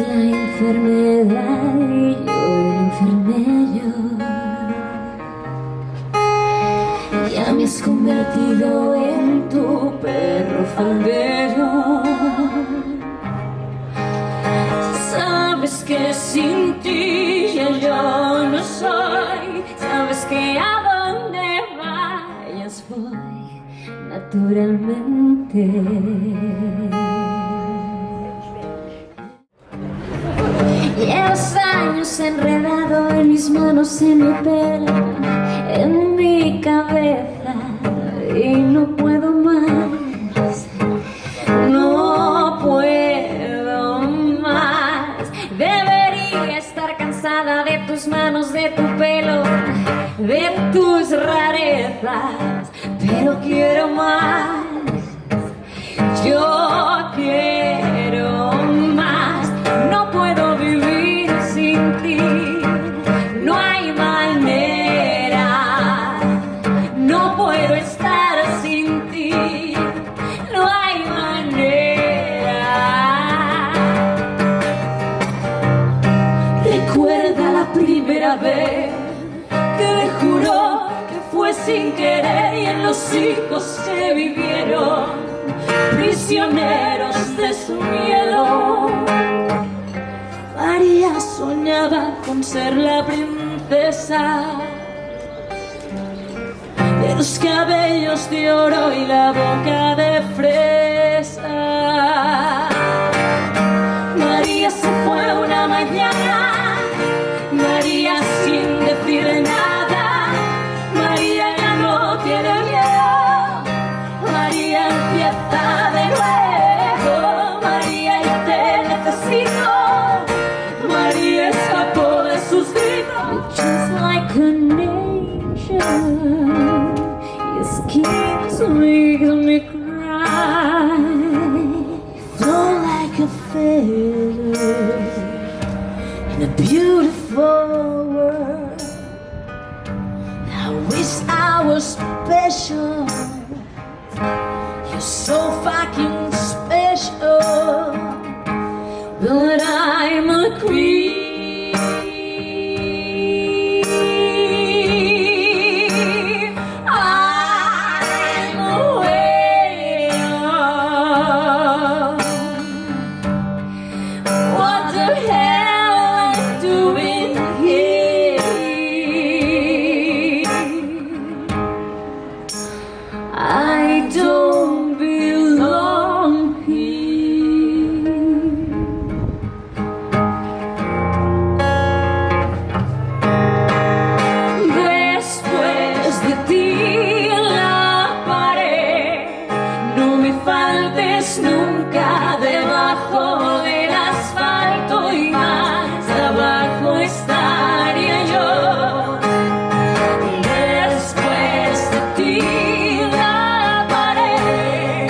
la enfermedad y yo el enfermero. Ya me has convertido en tu perro faldero. Sabes que sin ti ya yo no soy. Sabes que a donde vayas voy naturalmente. Llevas años enredado en mis manos, en mi pelo, en mi cabeza, y no puedo más, no puedo más. Debería estar cansada de tus manos, de tu pelo, de tus rarezas, pero quiero más, yo quiero más. No puedo vivir sin ti, no hay manera. No puedo estar sin ti, no hay manera. Recuerda la primera vez que le juró que fue sin querer, y en los hijos se vivieron prisioneros de su miedo. María soñaba con ser la princesa de los cabellos de oro y la boca de fresa. María se fue una mañana, María sin decir nada. María ya no tiene miedo, María empieza de nuevo. María, yo te necesito. María escapó de sus gritos. Just like an angel, your skin makes me cry. Flow like a feather in a beautiful world. I wish I was special. You're so fucking special, but I'm a creep. I'm a whale. What the hell am I doing here? I don't belong here. Después de ti la pared, no me faltes nunca debajo del asfalto, y más abajo estaría yo. Después de ti la pared,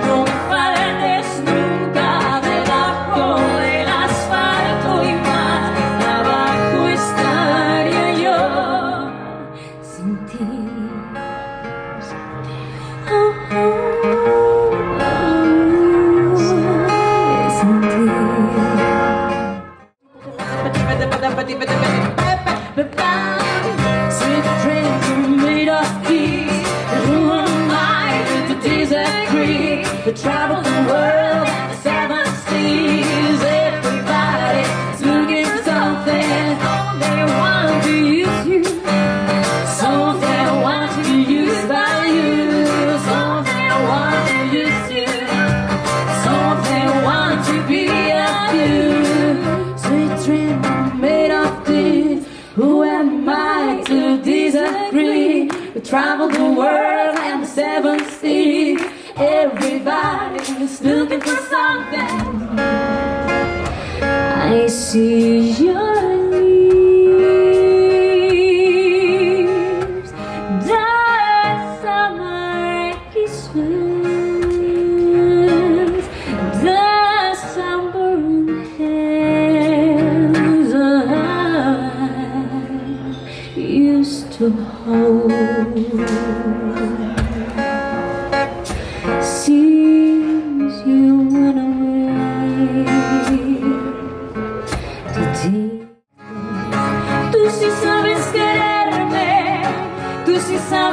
no me faltes nunca debajo del asfalto, y más abajo estaría yo sin ti. Oh, oh, oh, sin ti. Sweet dreams are made of these. Who am I to disagree? We travel the world, the seven seas. Everybody's looking for something. They want to use you, some they want to use by you, some they want to use you, some they want to be of you. Sweet dream made of this. Who am I to disagree? We travel the world and the seven seas. Everybody's looking for something. I see your leaves, the summer kisses, the sunburned hands I used to hold. Seems you went away. see some